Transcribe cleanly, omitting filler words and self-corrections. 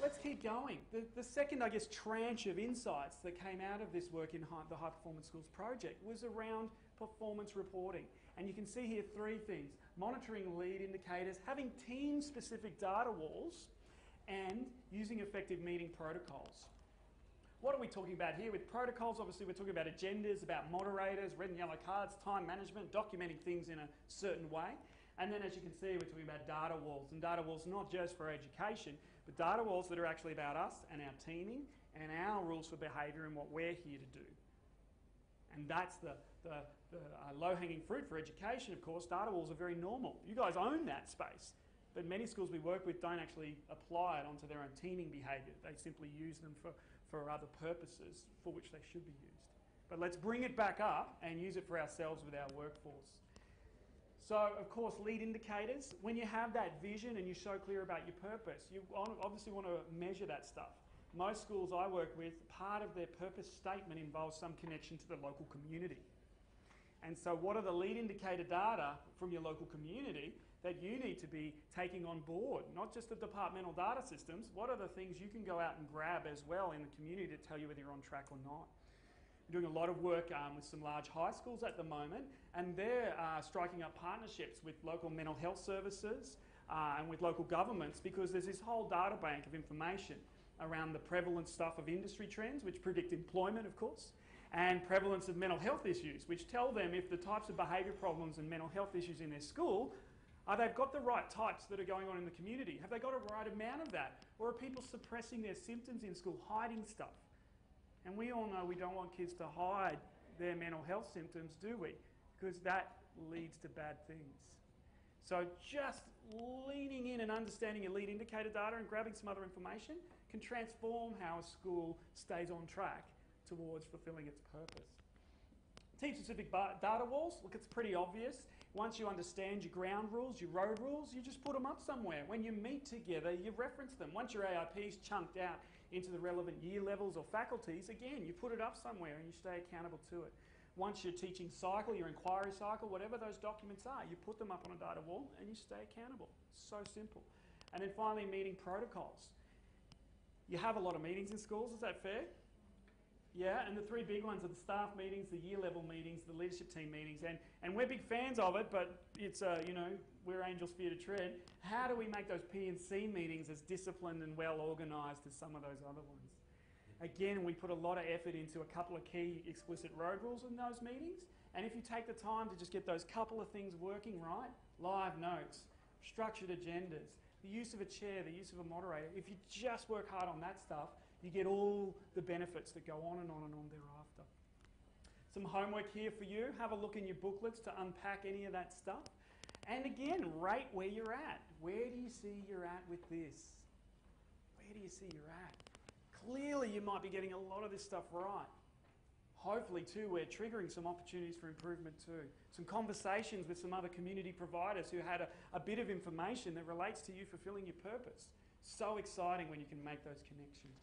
let's keep going. The second, I guess, tranche of insights that came out of this work in the High Performance Schools project was around performance reporting. And you can see here three things: monitoring lead indicators, having team-specific data walls, and using effective meeting protocols. What are we talking about here? With protocols, obviously we're talking about agendas, about moderators, red and yellow cards, time management, documenting things in a certain way. And then, as you can see, we're talking about data walls. And data walls not just for education, but data walls that are actually about us and our teaming and our rules for behaviour and what we're here to do. And that's the low-hanging fruit for education, of course. Data walls are very normal. You guys own that space. But many schools we work with don't actually apply it onto their own teaming behaviour. They simply use them for other purposes for which they should be used. But let's bring it back up and use it for ourselves with our workforce. So, of course, lead indicators. When you have that vision and you're so clear about your purpose, you obviously want to measure that stuff. Most schools I work with, part of their purpose statement involves some connection to the local community. And so what are the lead indicator data from your local community that you need to be taking on board? Not just the departmental data systems, what are the things you can go out and grab as well in the community to tell you whether you're on track or not? We're doing a lot of work with some large high schools at the moment, and they're striking up partnerships with local mental health services and with local governments, because there's this whole data bank of information around the prevalent stuff of industry trends, which predict employment, of course, and prevalence of mental health issues, which tell them if the types of behaviour problems and mental health issues in their school, they've got the right types that are going on in the community. Have they got a right amount of that? Or are people suppressing their symptoms in school, hiding stuff? And we all know we don't want kids to hide their mental health symptoms, do we? Because that leads to bad things. So just leaning in and understanding your lead indicator data and grabbing some other information can transform how a school stays on track towards fulfilling its purpose. Team-specific data walls, look, it's pretty obvious. Once you understand your ground rules, your road rules, you just put them up somewhere. When you meet together, you reference them. Once your AIP's chunked out into the relevant year levels or faculties, again, you put it up somewhere and you stay accountable to it. Once your teaching cycle, your inquiry cycle, whatever those documents are, you put them up on a data wall and you stay accountable. So simple. And then finally, meeting protocols. You have a lot of meetings in schools, is that fair? Yeah, and the three big ones are the staff meetings, the year level meetings, the leadership team meetings, and we're big fans of it, but it's, you know, we're angels fear to tread. How do we make those P&C meetings as disciplined and well organised as some of those other ones? Again, we put a lot of effort into a couple of key explicit road rules in those meetings, and if you take the time to just get those couple of things working right, live notes, structured agendas, the use of a chair, the use of a moderator, if you just work hard on that stuff, you get all the benefits that go on and on and on thereafter. Some homework here for you. Have a look in your booklets to unpack any of that stuff. And again, rate where you're at. Where do you see you're at with this? Where do you see you're at? Clearly, you might be getting a lot of this stuff right. Hopefully, too, we're triggering some opportunities for improvement too. Some conversations with some other community providers who had a bit of information that relates to you fulfilling your purpose. So exciting when you can make those connections.